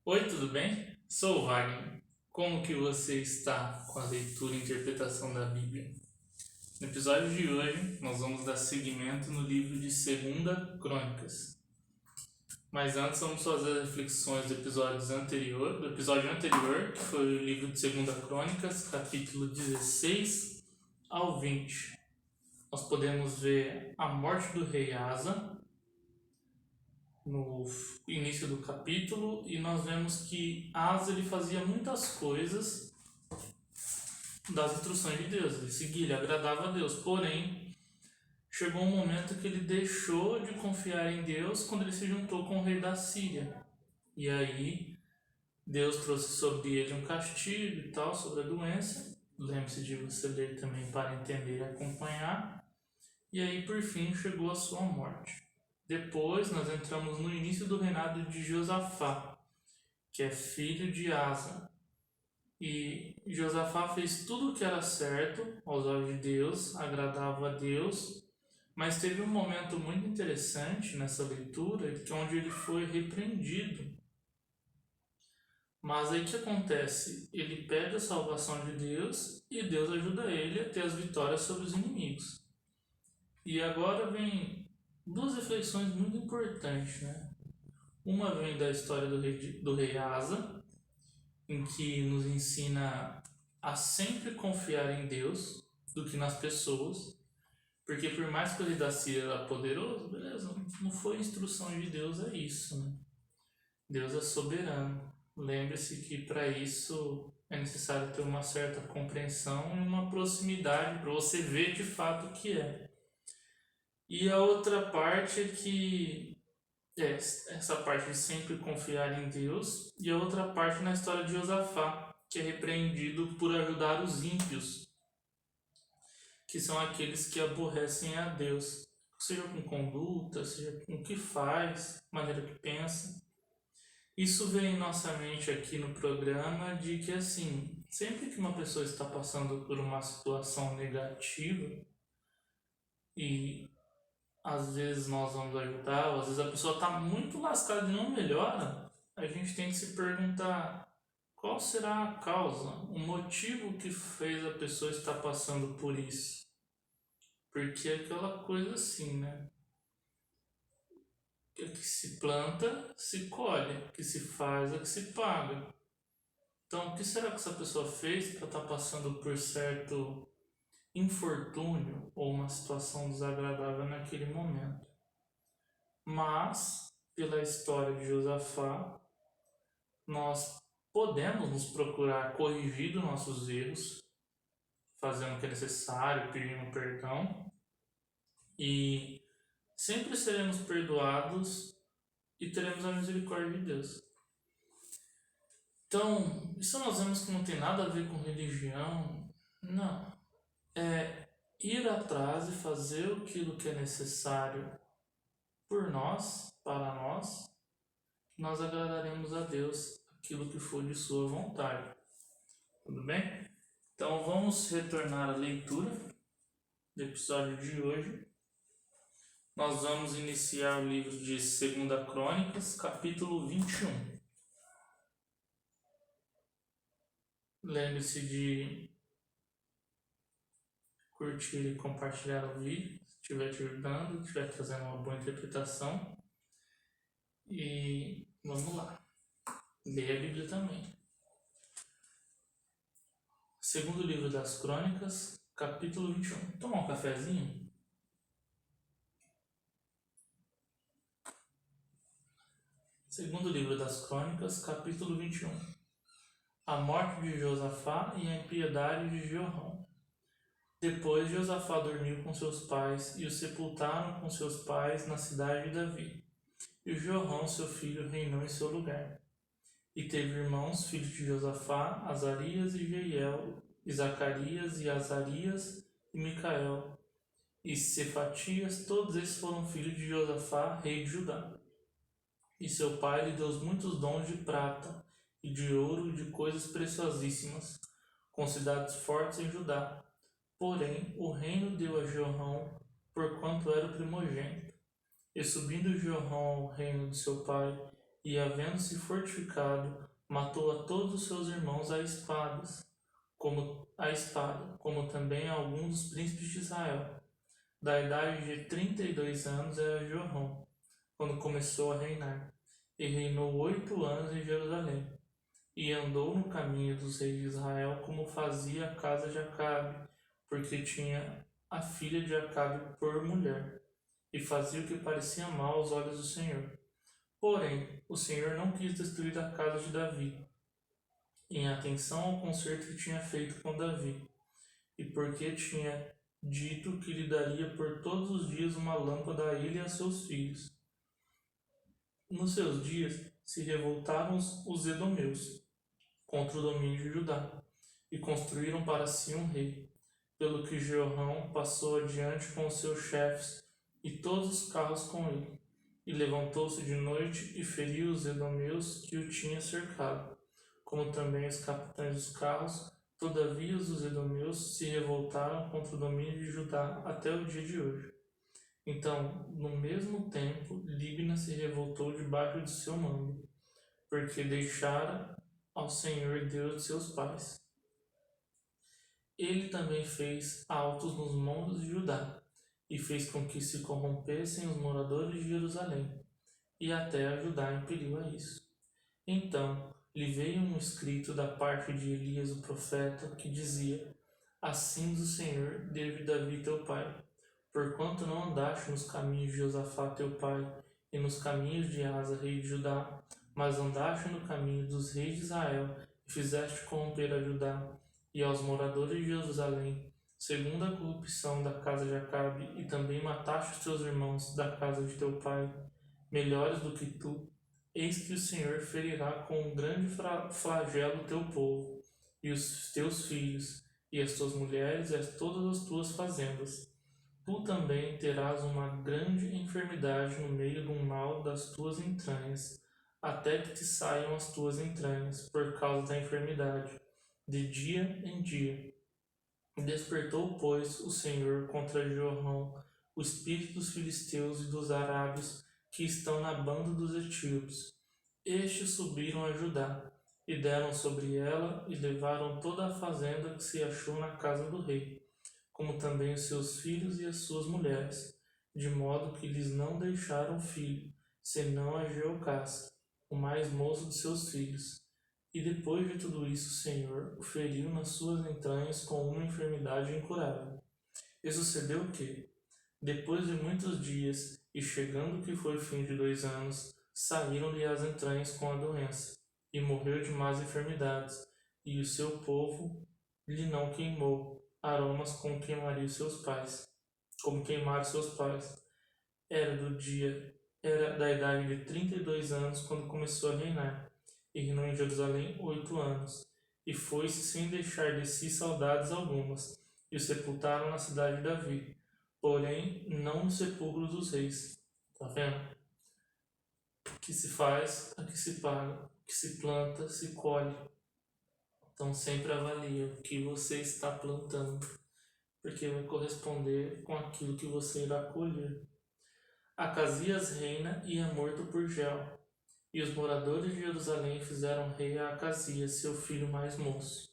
Oi, tudo bem? Sou o Wagner. Como que você está com a leitura e interpretação da Bíblia? No episódio de hoje, nós vamos dar seguimento no livro de Segunda Crônicas. Mas antes vamos fazer as reflexões do episódio anterior, que foi o livro de Segunda Crônicas, capítulo 16 ao 20. Nós podemos ver a morte do rei Asa no início do capítulo, e nós vemos que Asa ele fazia muitas coisas das instruções de Deus, ele seguia, ele agradava a Deus, porém chegou um momento que ele deixou de confiar em Deus quando ele se juntou com o rei da Síria, e aí Deus trouxe sobre ele um castigo e tal, sobre a doença. Lembre-se de você ler também para entender e acompanhar, e aí por fim chegou a sua morte. Depois nós entramos no início do reinado de Josafá, que é filho de Asa. E Josafá fez tudo o que era certo aos olhos de Deus, agradava a Deus, mas teve um momento muito interessante nessa leitura, onde ele foi repreendido. Mas aí o que acontece? Ele pede a salvação de Deus e Deus ajuda ele a ter as vitórias sobre os inimigos. E agora vem duas reflexões muito importantes, né? Uma vem da história do rei Asa, em que nos ensina a sempre confiar em Deus do que nas pessoas, porque por mais que o rei da Síria era poderoso, beleza, não foi instrução de Deus, é isso, né? Deus é soberano. Lembre-se que para isso é necessário ter uma certa compreensão e uma proximidade para você ver de fato o que é. E a outra parte é que essa parte de sempre confiar em Deus, e a outra parte na história de Josafá, que é repreendido por ajudar os ímpios, que são aqueles que aborrecem a Deus, seja com conduta, seja com o que faz, maneira que pensa. Isso vem em nossa mente aqui no programa de que, assim, sempre que uma pessoa está passando por uma situação negativa e às vezes nós vamos ajudar, ou às vezes a pessoa está muito lascada e não melhora, a gente tem que se perguntar qual será a causa, o motivo que fez a pessoa estar passando por isso. Porque é aquela coisa assim, né? O que se planta, se colhe. O que se faz, é que se paga. Então, o que será que essa pessoa fez para estar passando por certo infortúnio ou uma situação desagradável naquele momento? Mas, pela história de Josafá, nós podemos nos procurar corrigir os nossos erros, fazendo o que é necessário, pedindo perdão, e sempre seremos perdoados e teremos a misericórdia de Deus. Então, isso nós vemos que não tem nada a ver com religião, não. É ir atrás e fazer aquilo que é necessário por nós, para nós agradaremos a Deus aquilo que for de sua vontade. Tudo bem? Então vamos retornar à leitura do episódio de hoje. Nós vamos iniciar o livro de 2 Crônicas, capítulo 21. Lembre-se de curtir e compartilhar o vídeo, se estiver te ajudando, estiver trazendo uma boa interpretação. E vamos lá. Leia a Bíblia também. Segundo livro das Crônicas, capítulo 21. Tomar um cafezinho? Segundo livro das Crônicas, capítulo 21. A morte de Josafá e a impiedade de Jeorão. Depois Josafá dormiu com seus pais, e o sepultaram com seus pais na cidade de Davi. E Jeorão, seu filho, reinou em seu lugar. E teve irmãos, filhos de Josafá, Azarias e Jeiel, e Zacarias e Azarias e Micael, e Cefatias, todos esses foram filhos de Josafá, rei de Judá. E seu pai lhe deu muitos dons de prata, e de ouro, e de coisas preciosíssimas, com cidades fortes em Judá. Porém, o reino deu a Jeorão, porquanto era o primogênito. E subindo Jeorão ao reino de seu pai, e havendo-se fortificado, matou a todos os seus irmãos como também a alguns dos príncipes de Israel. Da idade de 32 anos era Jeorão, quando começou a reinar, e reinou 8 anos em Jerusalém. E andou no caminho dos reis de Israel, como fazia a casa de Acabe, porque tinha a filha de Acabe por mulher, e fazia o que parecia mal aos olhos do Senhor. Porém, o Senhor não quis destruir a casa de Davi, em atenção ao concerto que tinha feito com Davi, e porque tinha dito que lhe daria por todos os dias uma lâmpada a ele e a seus filhos. Nos seus dias se revoltaram os edomeus contra o domínio de Judá, e construíram para si um rei, pelo que Jeorão passou adiante com os seus chefes e todos os carros com ele, e levantou-se de noite e feriu os edomeus que o tinham cercado, como também os capitães dos carros. Todavia os edomeus se revoltaram contra o domínio de Judá até o dia de hoje. Então, no mesmo tempo, Líbina se revoltou debaixo de seu mando, porque deixara ao Senhor Deus de seus pais. Ele também fez altos nos montes de Judá, e fez com que se corrompessem os moradores de Jerusalém, e até a Judá impeliu a isso. Então lhe veio um escrito da parte de Elias o profeta, que dizia: Assim diz o Senhor, Deus de Davi teu pai, porquanto não andaste nos caminhos de Josafá teu pai, e nos caminhos de Asa, rei de Judá, mas andaste no caminho dos reis de Israel, e fizeste corromper a Judá e aos moradores de Jerusalém, segundo a corrupção da casa de Acabe, e também mataste os teus irmãos da casa de teu pai, melhores do que tu. Eis que o Senhor ferirá com um grande flagelo o teu povo, e os teus filhos, e as tuas mulheres, e todas as tuas fazendas. Tu também terás uma grande enfermidade no meio do mal das tuas entranhas, até que te saiam as tuas entranhas, por causa da enfermidade, de dia em dia. Despertou, pois, o Senhor contra Jeorão o espírito dos filisteus e dos arábios que estão na banda dos etíopes. Estes subiram a Judá, e deram sobre ela, e levaram toda a fazenda que se achou na casa do rei, como também os seus filhos e as suas mulheres, de modo que lhes não deixaram filho, senão a Jeocás, o mais moço de seus filhos. E depois de tudo isso, o Senhor o feriu nas suas entranhas com uma enfermidade incurável. E sucedeu que, depois de muitos dias, e chegando que foi o fim de 2 anos, saíram-lhe as entranhas com a doença, e morreu de más enfermidades, e o seu povo lhe não queimou aromas como queimaria seus pais, como queimaram seus pais. Era da idade de 32 anos quando começou a reinar, e reinou em Jerusalém 8 anos, e foi-se sem deixar de si saudades algumas, e o sepultaram na cidade de Davi, porém não no sepulcro dos reis. Tá vendo? O que se faz, a que se paga, o que se planta, se colhe. Então sempre avalie o que você está plantando, porque vai corresponder com aquilo que você irá colher. Acasias reina e é morto por Gel. E os moradores de Jerusalém fizeram rei a Acasias, seu filho mais moço,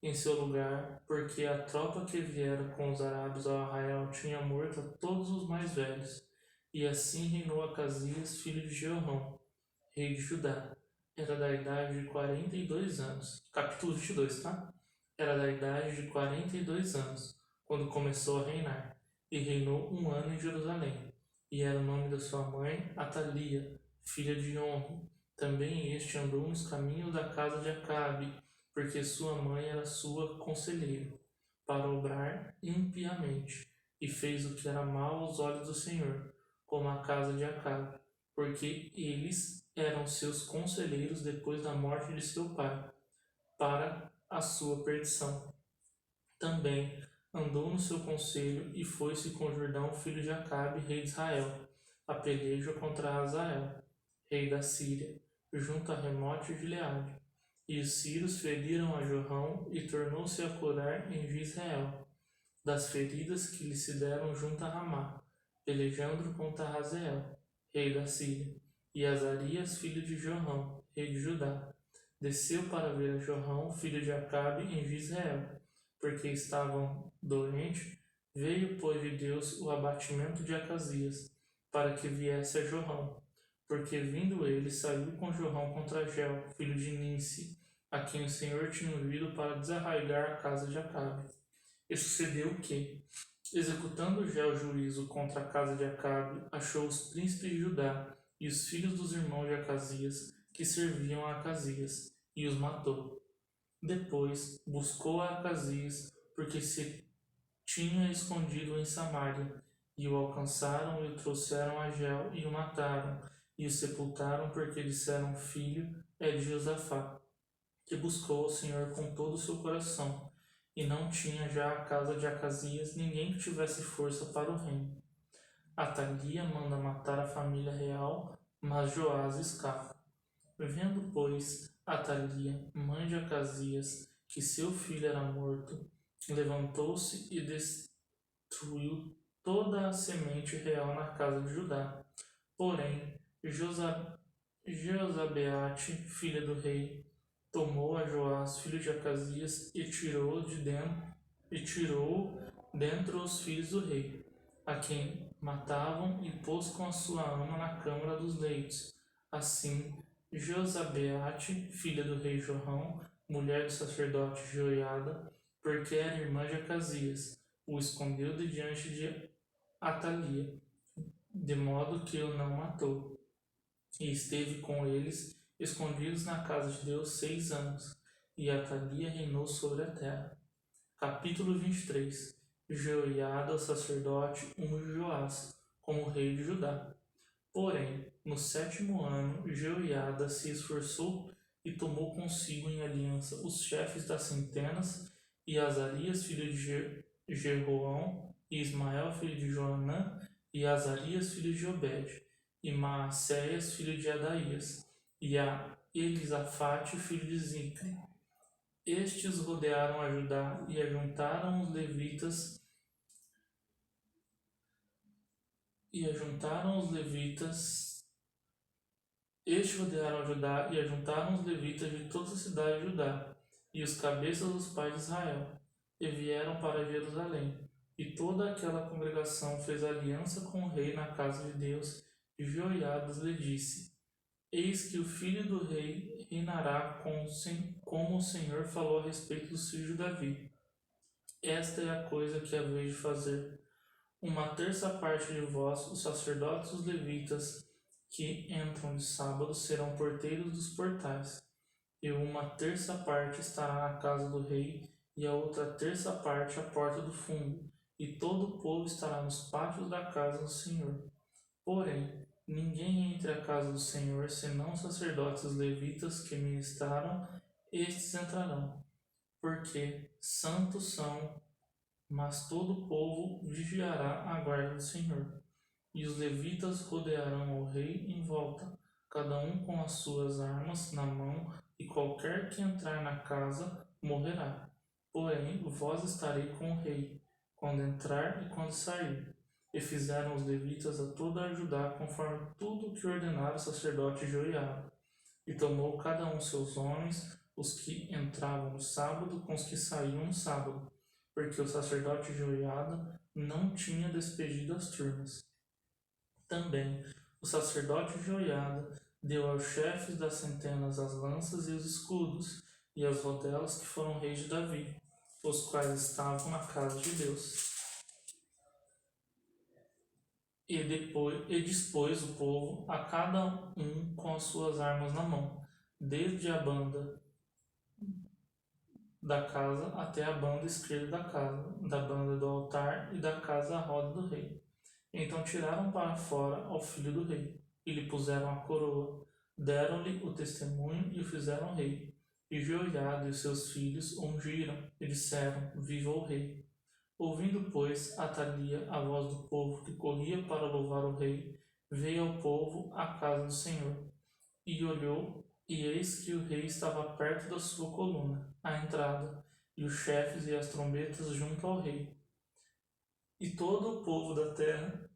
em seu lugar, porque a tropa que viera com os arábios ao arraial tinha morto a todos os mais velhos. E assim reinou Acasias, filho de Jeorão, rei de Judá. Era da idade de 42 anos. Capítulo 22, tá? Era da idade de 42 anos, quando começou a reinar, e reinou 1 ano em Jerusalém. E era o nome da sua mãe Atalia, filha de Onri. Também este andou nos caminhos da casa de Acabe, porque sua mãe era sua conselheira, para obrar impiamente, e fez o que era mal aos olhos do Senhor, como a casa de Acabe, porque eles eram seus conselheiros depois da morte de seu pai, para a sua perdição. Também andou no seu conselho e foi-se com Jordão, filho de Acabe, rei de Israel, a peleja contra Hazael, rei da Síria, junto a Remote de Gileade. E os sírios feriram a Jorrão e tornou-se a curar em Israel, das feridas que lhe se deram junto a Ramá, pelejando contra Hazael, rei da Síria. e Azarias, filho de Jorão, rei de Judá. Desceu para ver a Jorão, filho de Acabe, em Jezreel, porque estavam doentes. Veio, pois, de Deus o abatimento de Acasias, para que viesse a Jorão. Porque vindo ele, saiu com Jorão contra Gel, filho de Ninsi, a quem o Senhor tinha ungido para desarraigar a casa de Acabe. E sucedeu que, executando Gel juízo contra a casa de Acabe, achou os príncipes de Judá e os filhos dos irmãos de Acasias, que serviam a Acasias, e os matou. Depois buscou a Acasias, porque se tinha escondido em Samaria, e o alcançaram e o trouxeram a Gel e o mataram, e o sepultaram, porque disseram: filho é de Josafá, que buscou ao Senhor com todo o seu coração, e não tinha já a casa de Acasias ninguém que tivesse força para o reino. Atalia manda matar a família real, mas Joás escapa. Vendo, pois, Atalia, mãe de Acasias, que seu filho era morto, levantou-se e destruiu toda a semente real na casa de Judá. Porém, Jeozabeate, filha do rei, tomou a Joás, filho de Acasias, e tirou dentro os filhos do rei, a quem matavam, e pôs com a sua ama na câmara dos leitos. Assim, Jeozabeate, filha do rei Jorão, mulher do sacerdote Joiada, porque era irmã de Acasias, o escondeu de diante de Atalia, de modo que o não matou. E esteve com eles, escondidos na casa de Deus 6 anos, e Atalia reinou sobre a terra. Capítulo 23. Jeoiada, o sacerdote, unge Joás como rei de Judá. Porém, no 7º ano, Jeoiada se esforçou e tomou consigo em aliança os chefes das centenas, e Azarias, filho de Jeroão, e Ismael, filho de Joanã, e Azarias, filho de Obed, e Maacéias, filho de Adaías, e a Elisafate, filho de Zicre. Estes rodearam a Judá e ajuntaram os levitas Estes rodearam a Judá e ajuntaram os levitas de toda a cidade de Judá, e os cabeças dos pais de Israel, e vieram para Jerusalém. E toda aquela congregação fez aliança com o rei na casa de Deus, e Jeoiada lhe disse: Eis que o filho do rei reinará como o Senhor falou a respeito do filho de Davi. Esta é a coisa que haveis de fazer. 1/3 de vós, os sacerdotes e os levitas, que entram de sábado, serão porteiros dos portais. E 1/3 estará na casa do rei, e a outra terça parte à porta do fundo, e todo o povo estará nos pátios da casa do Senhor. Porém, ninguém entre a casa do Senhor, senão os sacerdotes e os levitas que ministraram, estes entrarão, porque santos são, mas todo o povo vigiará a guarda do Senhor. E os levitas rodearão o rei em volta, cada um com as suas armas na mão, e qualquer que entrar na casa morrerá. Porém, vós estarei com o rei, quando entrar e quando sair. E fizeram os levitas a toda a Judá conforme tudo o que ordenara o sacerdote Joiada. E tomou cada um seus homens, os que entravam no sábado com os que saíam no sábado, porque o sacerdote Joiada não tinha despedido as turmas. Também o sacerdote Joiada deu aos chefes das centenas as lanças e os escudos, e as rodelas que foram reis de Davi, os quais estavam na casa de Deus. E dispôs o povo a cada um com as suas armas na mão, desde a banda da casa até a banda esquerda da casa, da banda do altar e da casa à roda do rei. Então tiraram para fora ao filho do rei, e lhe puseram a coroa, deram-lhe o testemunho e o fizeram rei. E Jeoiada e os seus filhos ungiram e disseram: Viva o rei! Ouvindo, pois, Atalia a voz do povo que corria para louvar o rei, veio ao povo à casa do Senhor. E olhou, e eis que o rei estava perto da sua coluna, à entrada, e os chefes e as trombetas junto ao rei. E todo o povo da terra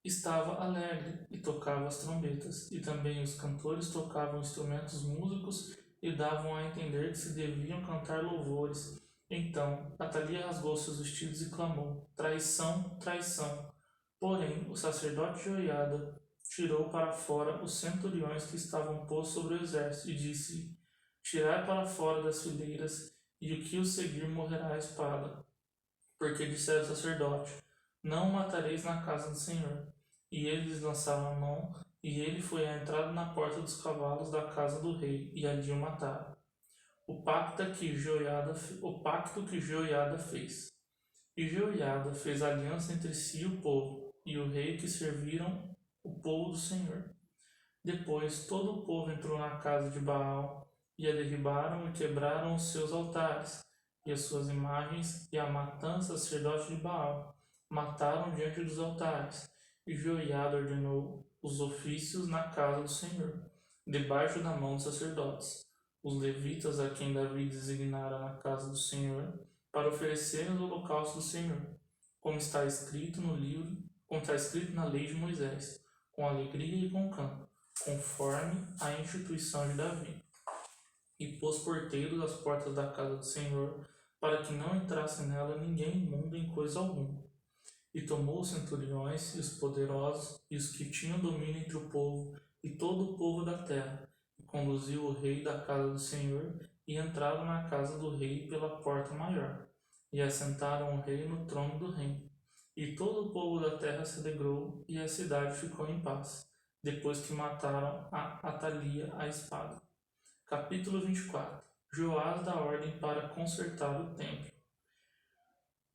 estava alegre e tocava as trombetas, e também os cantores tocavam instrumentos músicos e davam a entender que se deviam cantar louvores. Então Atalia rasgou seus vestidos e clamou: Traição, traição! Porém, o sacerdote Joiada tirou para fora os centuriões que estavam postos sobre o exército e disse: Tirai para fora das fileiras, e o que o seguir morrerá à espada. Porque dissera o sacerdote: Não o matareis na casa do Senhor. E eles lançaram a mão, e ele foi à entrada na porta dos cavalos da casa do rei, e ali o mataram. O pacto que Joiada fez. E Jeoiada fez aliança entre si e o povo, e o rei que serviram o povo do Senhor. Depois todo o povo entrou na casa de Baal, e a derribaram e quebraram os seus altares, e as suas imagens, e a Matã, sacerdote de Baal, mataram diante dos altares. E Jeoiada ordenou os ofícios na casa do Senhor, debaixo da mão dos sacerdotes, os levitas a quem Davi designara na casa do Senhor, para oferecerem os holocaustos do Senhor, como está escrito no livro, como está escrito na lei de Moisés, com alegria e com canto, conforme a instituição de Davi. E pôs porteiros às portas da casa do Senhor, para que não entrasse nela ninguém imundo em coisa alguma. E tomou os centuriões e os poderosos e os que tinham domínio entre o povo e todo o povo da terra, e conduziu o rei da casa do Senhor, e entraram na casa do rei pela porta maior, e assentaram o rei no trono do reino. E todo o povo da terra se alegrou, e a cidade ficou em paz, depois que mataram a Atalia à espada. Capítulo 24. Joás dá ordem para consertar o templo.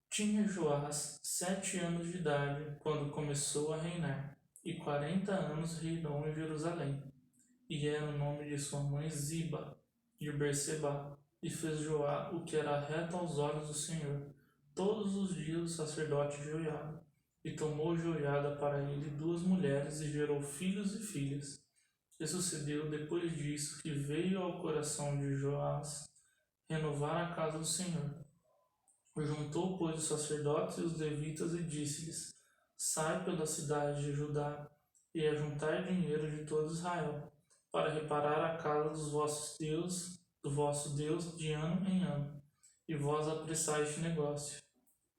Tinha Joás 7 anos de idade quando começou a reinar, e 40 anos reinou em Jerusalém. E era o nome de sua mãe Ziba, de Berseba, e fez Joás o que era reto aos olhos do Senhor, todos os dias do sacerdote Joiada. E tomou Joiada para ele 2 mulheres, e gerou filhos e filhas. E sucedeu depois disso que veio ao coração de Joás renovar a casa do Senhor. Juntou, pois, os sacerdotes e os levitas e disse-lhes: Sai pela cidade de Judá e ajuntai dinheiro de todo Israel, para reparar a casa do vosso Deus, de ano em ano, e vós apressai este negócio.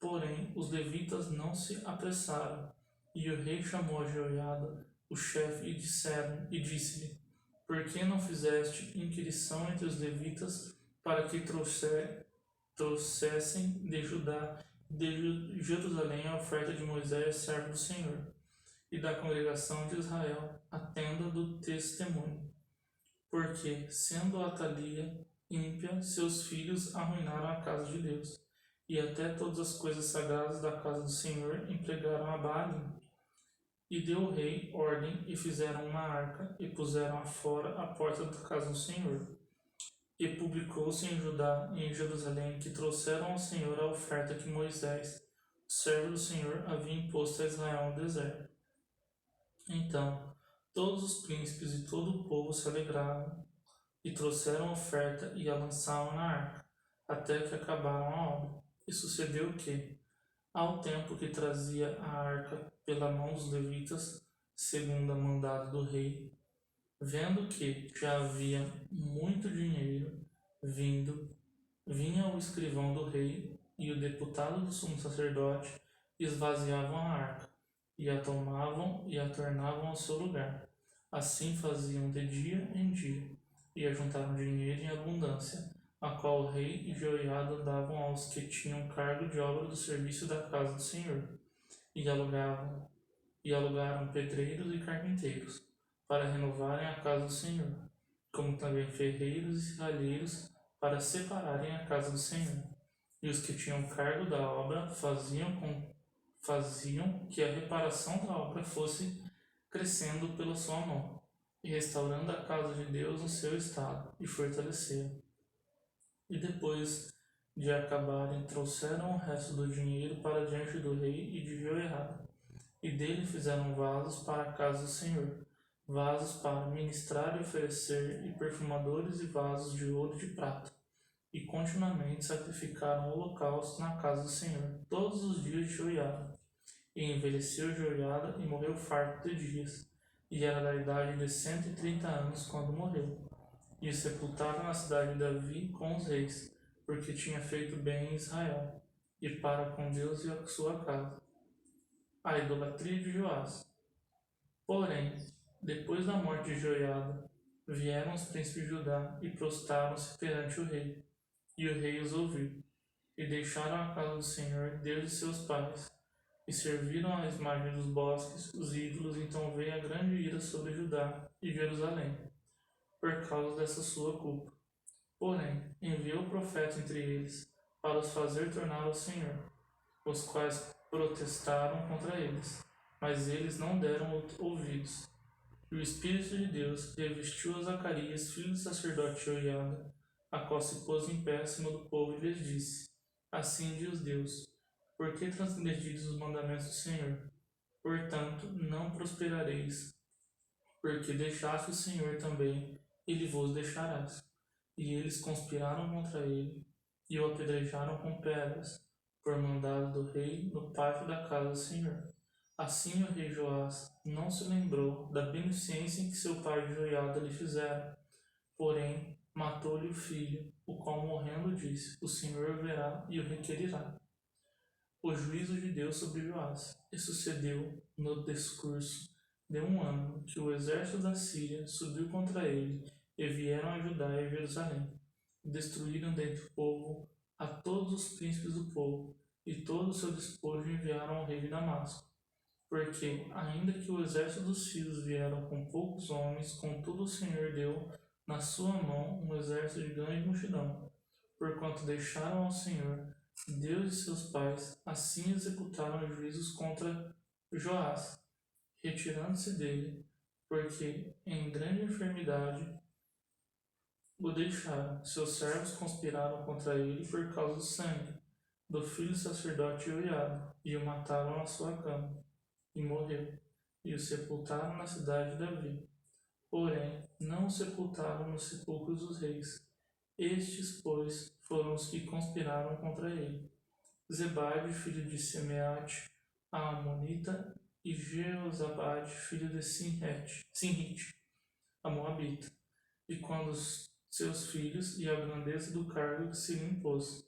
Porém, os levitas não se apressaram, e o rei chamou a Jeoiada, o chefe, e disse-lhe: Por que não fizeste inquirição entre os levitas para que trouxessem de Judá e de Jerusalém a oferta de Moisés, servo do Senhor, e da congregação de Israel, a tenda do testemunho? Porque, sendo Atalia ímpia, seus filhos arruinaram a casa de Deus, e até todas as coisas sagradas da casa do Senhor empregaram a Baalim. E deu o rei ordem, e fizeram uma arca, e puseram afora a porta da casa do Senhor. E publicou-se em Judá e em Jerusalém que trouxeram ao Senhor a oferta que Moisés, o servo do Senhor, havia imposto a Israel no deserto. Então, todos os príncipes e todo o povo se alegraram, e trouxeram a oferta e a lançaram na arca, até que acabaram a obra. E sucedeu que, ao tempo que trazia a arca pela mão dos levitas, segundo a mandado do rei, vendo que já havia muito dinheiro vinha o escrivão do rei e o deputado do sumo sacerdote, e esvaziavam a arca, e a tomavam e a tornavam ao seu lugar. Assim faziam de dia em dia, e ajuntaram dinheiro em abundância, a qual o rei e Jeoiada davam aos que tinham cargo de obra do serviço da casa do Senhor, e alugaram pedreiros e carpinteiros, para renovarem a casa do Senhor, como também ferreiros e serralheiros, para separarem a casa do Senhor. E os que tinham cargo da obra faziam que a reparação da obra fosse crescendo pela sua mão, e restaurando a casa de Deus no seu estado, e fortaleceram. E depois de acabarem, trouxeram o resto do dinheiro para diante do rei e de Jeoiada, e dele fizeram vasos para a casa do Senhor, vasos para ministrar e oferecer, e perfumadores e vasos de ouro e de prata. E continuamente sacrificaram holocaustos na casa do Senhor, todos os dias de Joiada. E envelheceu Joiada e morreu farto de dias, e era da idade de 130 anos quando morreu. E o sepultaram na cidade de Davi com os reis, porque tinha feito bem em Israel, e para com Deus e a sua casa. A idolatria de Joás. Porém, depois da morte de Joiada, vieram os príncipes de Judá e prostraram-se perante o rei. E o rei os ouviu. E deixaram a casa do Senhor, Deus de seus pais, e serviram à imagem dos bosques, os ídolos. Então veio a grande ira sobre Judá e Jerusalém, por causa dessa sua culpa. Porém, enviou o profeta entre eles, para os fazer tornar ao Senhor, os quais protestaram contra eles, mas eles não deram ouvidos. E o Espírito de Deus revestiu a Zacarias, filho do sacerdote Joiada, a qual se pôs em pé acima do povo e lhes disse: Assim diz Deus, por que transgredis os mandamentos do Senhor? Portanto, não prosperareis, porque deixaste o Senhor também, ele vos deixarás. E eles conspiraram contra ele, e o apedrejaram com pedras, por mandado do rei, no pátio da casa do Senhor. Assim o rei Joás não se lembrou da beneficência que seu pai Joiada lhe fizera, porém matou-lhe o filho, o qual morrendo disse: O Senhor verá e o requerirá. O juízo de Deus sobre Joás. E sucedeu, no discurso de um ano, que o exército da Síria subiu contra ele, e vieram a Judá e a Jerusalém. Destruíram dentre o povo a todos os príncipes do povo, e todo o seu despojo enviaram ao rei de Damasco. Porque, ainda que o exército dos sírios vieram com poucos homens, contudo o Senhor deu na sua mão um exército de grande multidão. Porquanto deixaram ao Senhor, Deus de seus pais, assim executaram juízos contra Joás, retirando-se dele, porque em grande enfermidade o deixaram. Seus servos conspiraram contra ele por causa do sangue do filho do sacerdote Joiada, e o mataram na sua cama, e morreu, e o sepultaram na cidade de Davi. Porém, não o sepultaram nos sepulcros dos reis. Estes, pois, foram os que conspiraram contra ele: Zebade, filho de Simeate, a Amonita, e Jeozabade, filho de Sinrite, a Moabita. E quando os seus filhos e a grandeza do cargo que se lhe impôs,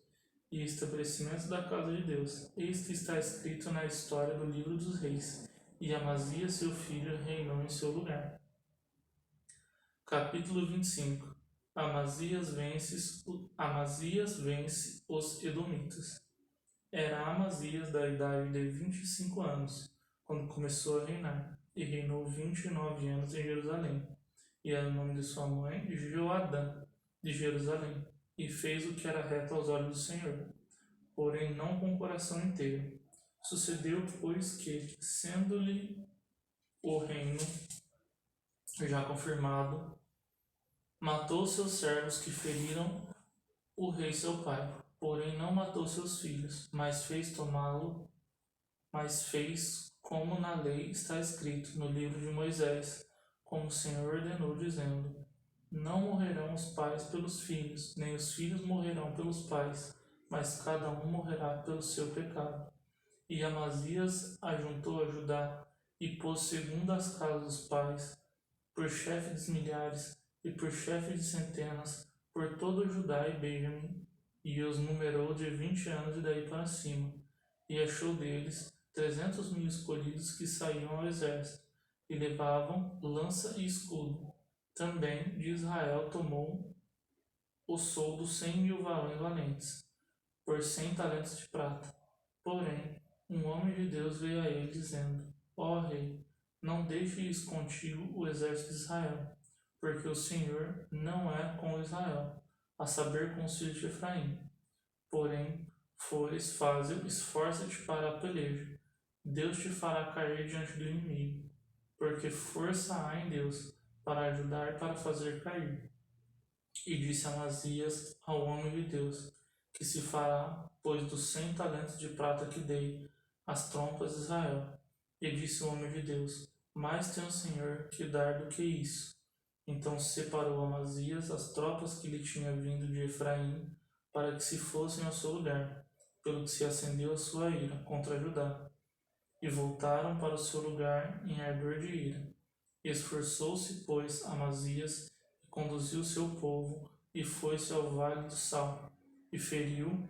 e estabelecimento da casa de Deus. Este está escrito na história do livro dos reis, e Amazias, seu filho, reinou em seu lugar. Capítulo 25. Amazias vence os Edomitas. Era Amazias da idade de 25 anos, quando começou a reinar, e reinou 29 anos em Jerusalém. E era o nome de sua mãe Joadã, de Jerusalém, e fez o que era reto aos olhos do Senhor, porém não com o coração inteiro. Sucedeu, pois, que, sendo-lhe o reino já confirmado, matou seus servos que feriram o rei seu pai, porém não matou seus filhos, mas fez como na lei está escrito no livro de Moisés, como o Senhor ordenou, dizendo: Não morrerão os pais pelos filhos, nem os filhos morrerão pelos pais, mas cada um morrerá pelo seu pecado. E Amazias ajuntou a Judá e pôs segundo as casas dos pais, por chefe de milhares e por chefe de centenas, por todo Judá e Benjamim, e os numerou de 20 anos e daí para cima, e achou deles 300.000 escolhidos que saíam ao exército, e levavam lança e escudo. Também de Israel tomou o soldo 100.000 varões valentes, por 100 talentos de prata. Porém, um homem de Deus veio a ele, dizendo: Ó rei, não deixes contigo o exército de Israel, porque o Senhor não é com Israel, a saber, com os filhos de Efraim. Porém, fores fácil, esforça-te para a peleja. Deus te fará cair diante do inimigo, porque força há em Deus para ajudar e para fazer cair. E disse Amazias ao homem de Deus: Que se fará, pois, dos 100 talentos de prata que dei às trompas de Israel? E disse o homem de Deus: Mais tem o Senhor que dar do que isso. Então separou Amazias as tropas que lhe tinha vindo de Efraim, para que se fossem ao seu lugar, pelo que se acendeu a sua ira contra Judá. e voltaram para o seu lugar em ardor de ira. Esforçou-se, pois, Amazias, e conduziu o seu povo, e foi-se ao vale do Sal, e feriu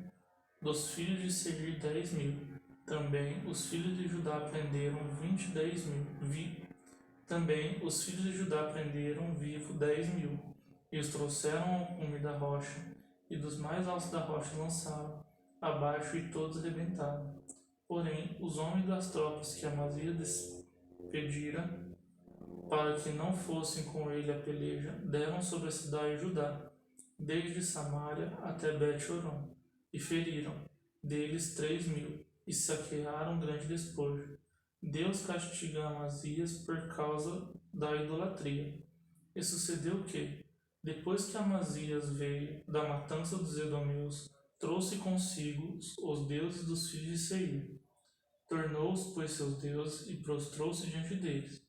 dos filhos de Seir 10.000. Também os filhos de Judá prenderam 10.000. Também os filhos de Judá prenderam vivo 10.000, e os trouxeram ao cume da rocha, e dos mais altos da rocha lançaram abaixo, e todos arrebentaram. Porém, os homens das tropas que Amazias despedira, para que não fossem com ele a peleja, deram sobre a cidade de Judá, desde Samaria até Bet-horon, e feriram deles 3.000, e saquearam grande despojo. Deus castiga Amazias por causa da idolatria. E sucedeu que, depois que Amazias veio da matança dos edomeus, trouxe consigo os deuses dos filhos de Seir. Tornou-os, pois, seus deuses, e prostrou-se diante deles,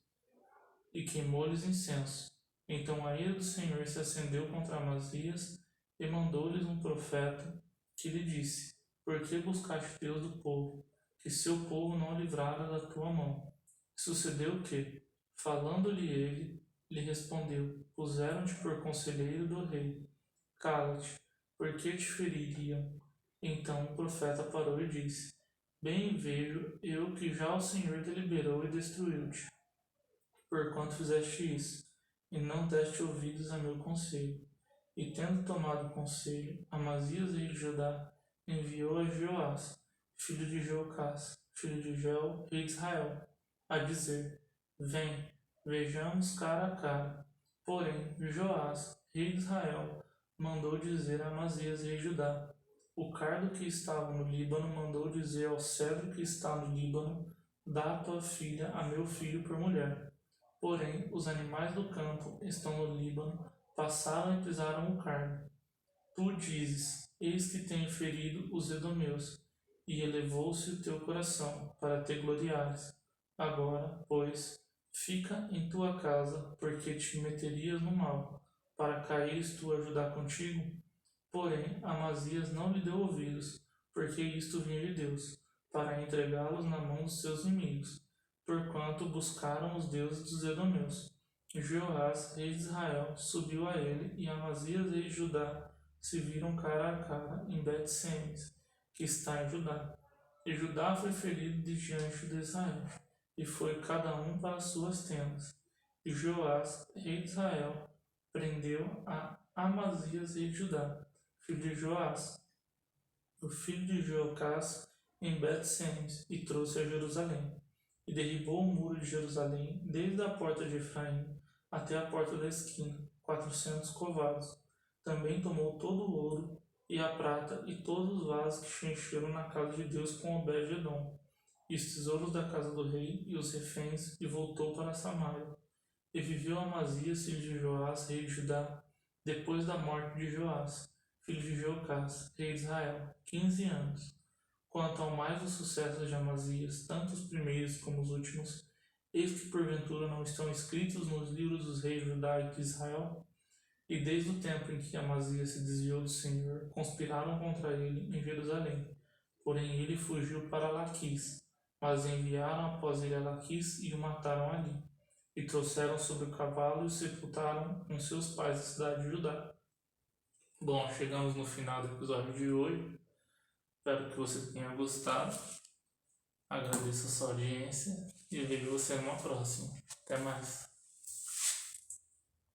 e queimou-lhes incenso. Então a ira do Senhor se acendeu contra Amazias, e mandou-lhes um profeta, que lhe disse: Por que buscaste Deus do povo, que seu povo não livrara da tua mão? E sucedeu que, falando-lhe ele, lhe respondeu: Puseram-te por conselheiro do rei. Cala-te, por que te feririam? Então o profeta parou e disse: Bem vejo eu que já o Senhor deliberou e destruiu-te, porquanto fizeste isso, e não deste ouvidos a meu conselho. E tendo tomado conselho, Amazias, rei de Judá, enviou a Jeoás, filho de Jeocás, filho de Jel, rei de Israel, a dizer: Vem, vejamos cara a cara. Porém, Joás, rei de Israel, mandou dizer a Amazias, rei de Judá: O cardo que estava no Líbano mandou dizer ao cedro que está no Líbano: Dá a tua filha a meu filho por mulher. Porém, os animais do campo estão no Líbano, passaram e pisaram o cardo. Tu dizes: Eis que tenho ferido os edomeus, e elevou-se o teu coração para te gloriares. Agora, pois, fica em tua casa, porque te meterias no mal, para caíres tu a Judá contigo? Porém, Amazias não lhe deu ouvidos, porque isto vinha de Deus, para entregá-los na mão dos seus inimigos, porquanto buscaram os deuses dos edomeus. Jeoás, rei de Israel, subiu a ele, e Amazias, rei de Judá, se viram cara a cara em Bet-Semes, que está em Judá. E Judá foi ferido de diante de Israel, e foi cada um para as suas tendas. E Joás, rei de Israel, prendeu a Amazias, rei de Judá, filho de Joás, o filho de Jeocás, em Bet-Semes, e trouxe a Jerusalém. E derribou o muro de Jerusalém, desde a porta de Efraim até a porta da esquina, 400 covados. Também tomou todo o ouro e a prata e todos os vasos que se encheram na casa de Deus com Obed-edom, e os tesouros da casa do rei e os reféns, e voltou para Samaria. E viveu Amazias, filho de Joás, rei de Judá, depois da morte de Joás, filho de Jeocás, rei de Israel, 15 anos. Quanto ao mais dos sucessos de Amazias, tanto os primeiros como os últimos, eis que porventura não estão escritos nos livros dos reis de Judá e de Israel? E desde o tempo em que Amazias se desviou do Senhor, conspiraram contra ele em Jerusalém. Porém ele fugiu para Laquis, mas enviaram após ele a Laquis e o mataram ali. E trouxeram sobre o cavalo e o sepultaram com seus pais na cidade de Judá. Bom, chegamos no final do episódio de hoje. Espero que você tenha gostado. Agradeço a sua audiência e vejo você numa próxima. Até mais.